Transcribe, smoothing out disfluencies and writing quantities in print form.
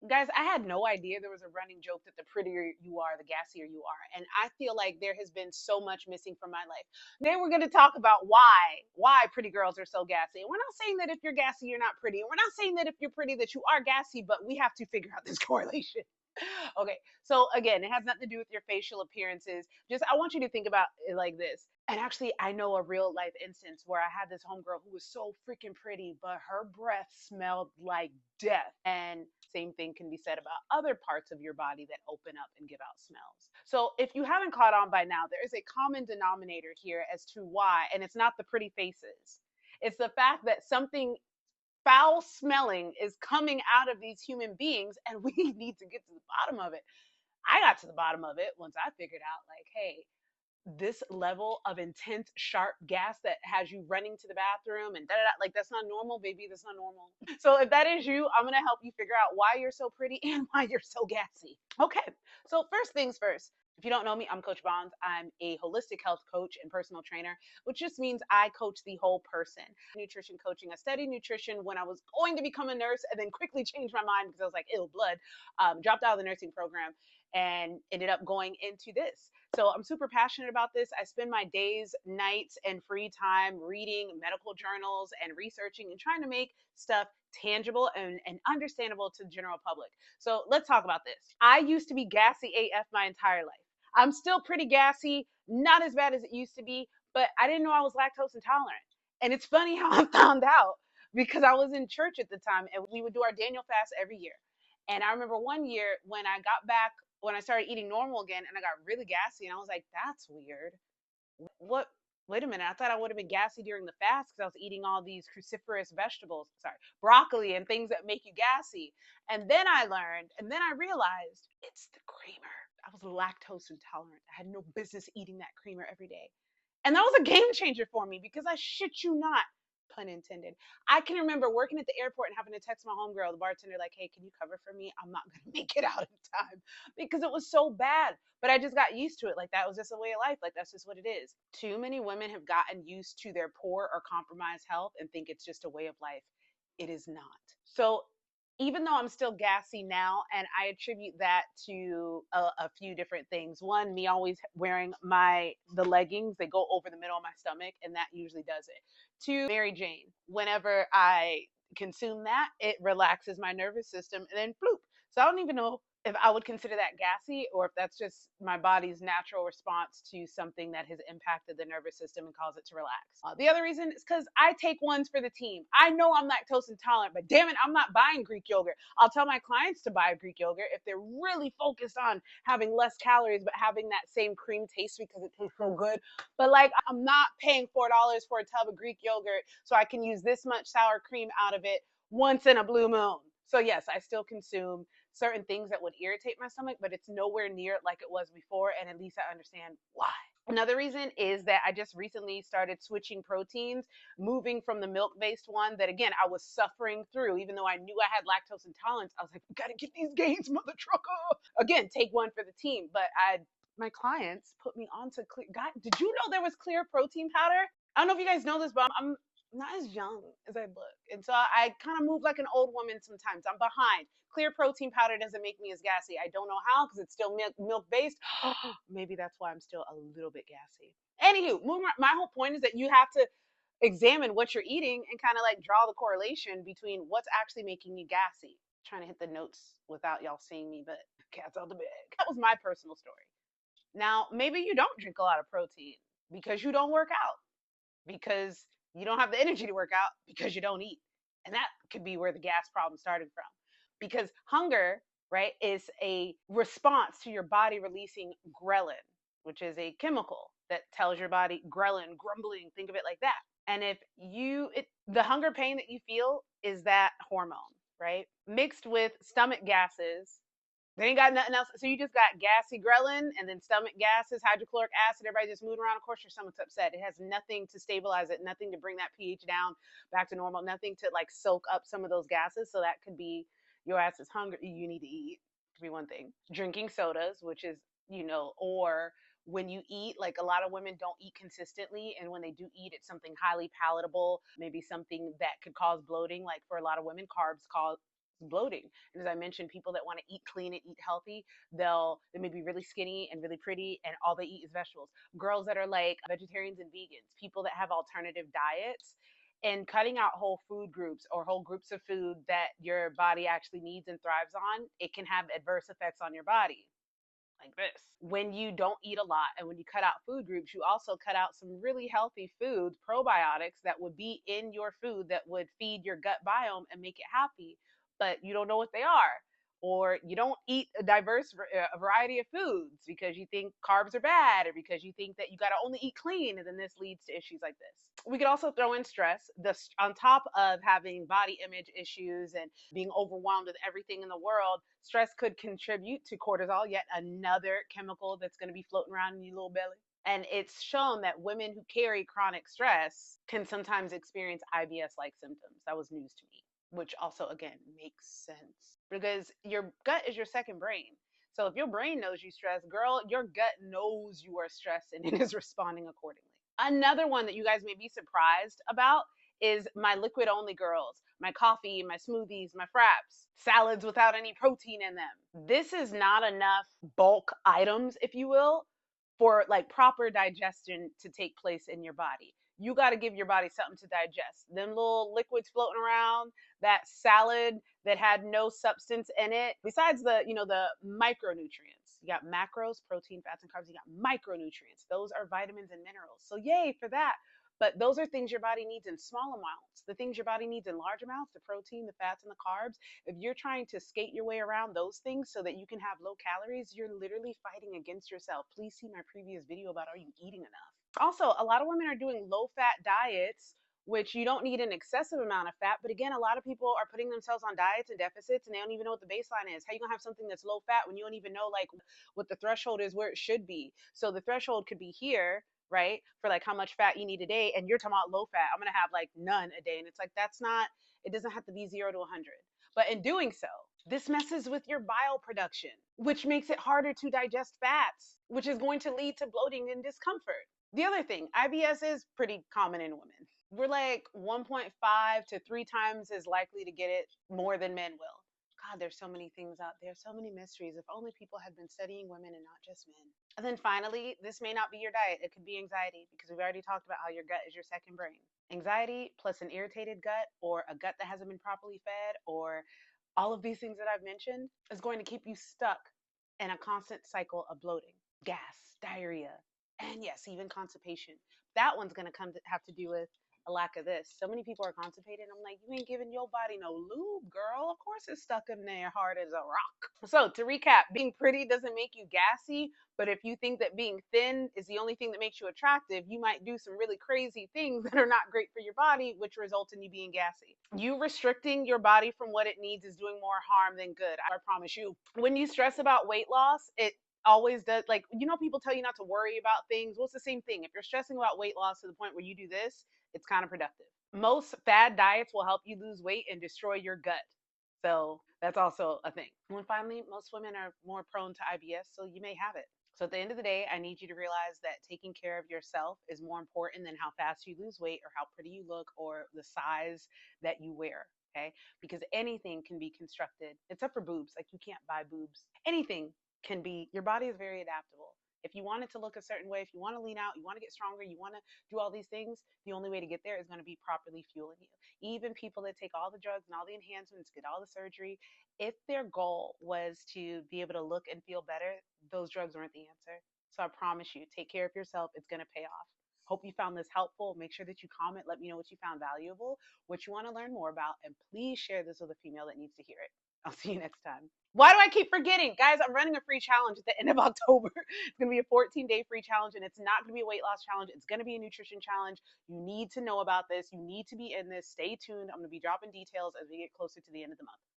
Guys, I had no idea there was a running joke that the prettier you are, the gassier you are. And I feel like there has been so much missing from my life. Today we're going to talk about why pretty girls are so gassy. And we're not saying that if you're gassy, you're not pretty. And we're not saying that if you're pretty, that you are gassy, but we have to figure out this correlation. Okay, so again, it has nothing to do with your facial appearances. Just I want you to think about it like this. And actually, I know a real life instance where I had this homegirl who was so freaking pretty, but her breath smelled like death. And same thing can be said about other parts of your body that open up and give out smells. So if you haven't caught on by now, there is a common denominator here as to why, and it's not the pretty faces. It's the fact that something foul smelling is coming out of these human beings and we need to get to the bottom of it. I got to the bottom of it once I figured out, like, hey, this level of intense, sharp gas that has you running to the bathroom and da da da, like, that's not normal, baby. That's not normal. So, if that is you, I'm gonna help you figure out why you're so pretty and why you're so gassy. Okay, so first things first. If you don't know me, I'm Coach Bonds. I'm a holistic health coach and personal trainer, which just means I coach the whole person. Nutrition coaching. I studied nutrition when I was going to become a nurse and then quickly changed my mind because I was like, ill blood. Dropped out of the nursing program and ended up going into this. So I'm super passionate about this. I spend my days, nights, and free time reading medical journals and researching and trying to make stuff tangible and understandable to the general public. So let's talk about this. I used to be gassy AF my entire life. I'm still pretty gassy, not as bad as it used to be, but I didn't know I was lactose intolerant. And it's funny how I found out because I was in church at the time and we would do our Daniel fast every year. And I remember one year when I got back, when I started eating normal again and I got really gassy and I was like, that's weird. What? Wait a minute. I thought I would have been gassy during the fast because I was eating all these cruciferous vegetables, sorry, broccoli and things that make you gassy. And then I learned, and then I realized it's the creamer. I was lactose intolerant. I had no business eating that creamer every day. And that was a game changer for me because I shit you not, pun intended. I can remember working at the airport and having to text my homegirl, the bartender, like, hey, can you cover for me? I'm not going to make it out in time because it was so bad. But I just got used to it. Like, that was just a way of life. Like, that's just what it is. Too many women have gotten used to their poor or compromised health and think it's just a way of life. It is not. So, even though I'm still gassy now, and I attribute that to a few different things. One, me always wearing the leggings, they go over the middle of my stomach, and that usually does it. Two, Mary Jane. Whenever I consume that, it relaxes my nervous system, and then bloop. So I don't even know if I would consider that gassy or if that's just my body's natural response to something that has impacted the nervous system and caused it to relax. The other reason is because I take ones for the team. I know I'm lactose intolerant, but damn it, I'm not buying Greek yogurt. I'll tell my clients to buy Greek yogurt if they're really focused on having less calories but having that same cream taste because it tastes so good. But like, I'm not paying $4 for a tub of Greek yogurt so I can use this much sour cream out of it once in a blue moon. So yes, I still consume certain things that would irritate my stomach, but it's nowhere near like it was before. And at least I understand why. Another reason is that I just recently started switching proteins, moving from the milk based one that, again, I was suffering through. Even though I knew I had lactose intolerance, I was like, we got to get these gains, mother trucker. Again, take one for the team. But my clients put me onto clear. God, did you know there was clear protein powder? I don't know if you guys know this, but I'm not as young as I look. And so I kind of move like an old woman sometimes. I'm behind. Clear protein powder doesn't make me as gassy. I don't know how because it's still milk based. Maybe that's why I'm still a little bit gassy. Anywho, my whole point is that you have to examine what you're eating and kind of like draw the correlation between what's actually making you gassy. Trying to hit the notes without y'all seeing me, but cat's out the bag. That was my personal story. Now, maybe you don't drink a lot of protein because you don't work out, because you don't have the energy to work out, because you don't eat. And that could be where the gas problem started from. Because hunger, right, is a response to your body releasing ghrelin, which is a chemical that tells your body ghrelin, grumbling, think of it like that. And if the hunger pain that you feel is that hormone, right? Mixed with stomach gases. They ain't got nothing else. So you just got gassy ghrelin and then stomach gases, hydrochloric acid. Everybody just moving around. Of course, your stomach's upset. It has nothing to stabilize it, nothing to bring that pH down back to normal, nothing to like soak up some of those gases. So that could be your ass is hungry. You need to eat. Could be one thing. Drinking sodas, which is, or when you eat, like a lot of women don't eat consistently. And when they do eat, it's something highly palatable, maybe something that could cause bloating. Like for a lot of women, carbs cause bloating. And as I mentioned, people that want to eat clean and eat healthy, they may be really skinny and really pretty, and all they eat is vegetables. Girls that are like vegetarians and vegans, people that have alternative diets, and cutting out whole food groups or whole groups of food that your body actually needs and thrives on, it can have adverse effects on your body like this. When you don't eat a lot and when you cut out food groups, you also cut out some really healthy foods, probiotics that would be in your food that would feed your gut biome and make it happy, but you don't know what they are. Or you don't eat a diverse variety of foods because you think carbs are bad, or because you think that you got to only eat clean, and then this leads to issues like this. We could also throw in stress. On top of having body image issues and being overwhelmed with everything in the world, stress could contribute to cortisol, yet another chemical that's going to be floating around in your little belly. And it's shown that women who carry chronic stress can sometimes experience IBS like symptoms. That was news to me, which also, again, makes sense because your gut is your second brain. So if your brain knows you stress, girl, your gut knows you are stressed and it is responding accordingly. Another one that you guys may be surprised about is my liquid only girls, my coffee, my smoothies, my fraps, salads without any protein in them. This is not enough bulk items, if you will, for like proper digestion to take place in your body. You got to give your body something to digest. Them little liquids floating around, that salad that had no substance in it, besides the micronutrients. You got macros, protein, fats, and carbs. You got micronutrients. Those are vitamins and minerals. So yay for that. But those are things your body needs in small amounts. The things your body needs in large amounts, the protein, the fats, and the carbs, if you're trying to skate your way around those things so that you can have low calories, you're literally fighting against yourself. Please see my previous video about are you eating enough? Also, a lot of women are doing low fat diets, which you don't need an excessive amount of fat. But again, a lot of people are putting themselves on diets and deficits and they don't even know what the baseline is. How you gonna have something that's low fat when you don't even know like what the threshold is where it should be? So the threshold could be here, right? For like how much fat you need a day. And you're talking about low fat. I'm gonna have like none a day. And it's like that's not, it doesn't have to be 0 to 100. But in doing so, this messes with your bile production, which makes it harder to digest fats, which is going to lead to bloating and discomfort. The other thing, IBS is pretty common in women. We're like 1.5 to 3 times as likely to get it more than men will. God, there's so many things out there, so many mysteries. If only people had been studying women and not just men. And then finally, this may not be your diet. It could be anxiety because we've already talked about how your gut is your second brain. Anxiety plus an irritated gut or a gut that hasn't been properly fed or all of these things that I've mentioned is going to keep you stuck in a constant cycle of bloating, gas, diarrhea, and yes, even constipation. That one's going to have to do with a lack of this. So many people are constipated. I'm like, you ain't giving your body no lube, girl. Of course it's stuck in there hard as a rock. So to recap, being pretty doesn't make you gassy, but if you think that being thin is the only thing that makes you attractive, you might do some really crazy things that are not great for your body, which result in you being gassy. You restricting your body from what it needs is doing more harm than good. I promise you. When you stress about weight loss, it always does, like, people tell you not to worry about things. Well, it's the same thing. If you're stressing about weight loss to the point where you do this, it's counterproductive. Most fad diets will help you lose weight and destroy your gut. So that's also a thing. And finally, most women are more prone to IBS, so you may have it. So at the end of the day, I need you to realize that taking care of yourself is more important than how fast you lose weight or how pretty you look or the size that you wear. Okay? Because anything can be constructed, except for boobs. Like you can't buy boobs. Anything can be, your body is very adaptable. If you want it to look a certain way, if you want to lean out, you want to get stronger, you want to do all these things, the only way to get there is going to be properly fueling you. Even people that take all the drugs and all the enhancements, get all the surgery, if their goal was to be able to look and feel better, those drugs weren't the answer. So I promise you, take care of yourself. It's going to pay off. Hope you found this helpful. Make sure that you comment. Let me know what you found valuable, what you want to learn more about, and please share this with a female that needs to hear it. I'll see you next time. Why do I keep forgetting? Guys, I'm running a free challenge at the end of October. It's going to be a 14-day free challenge, and it's not going to be a weight loss challenge. It's going to be a nutrition challenge. You need to know about this. You need to be in this. Stay tuned. I'm going to be dropping details as we get closer to the end of the month.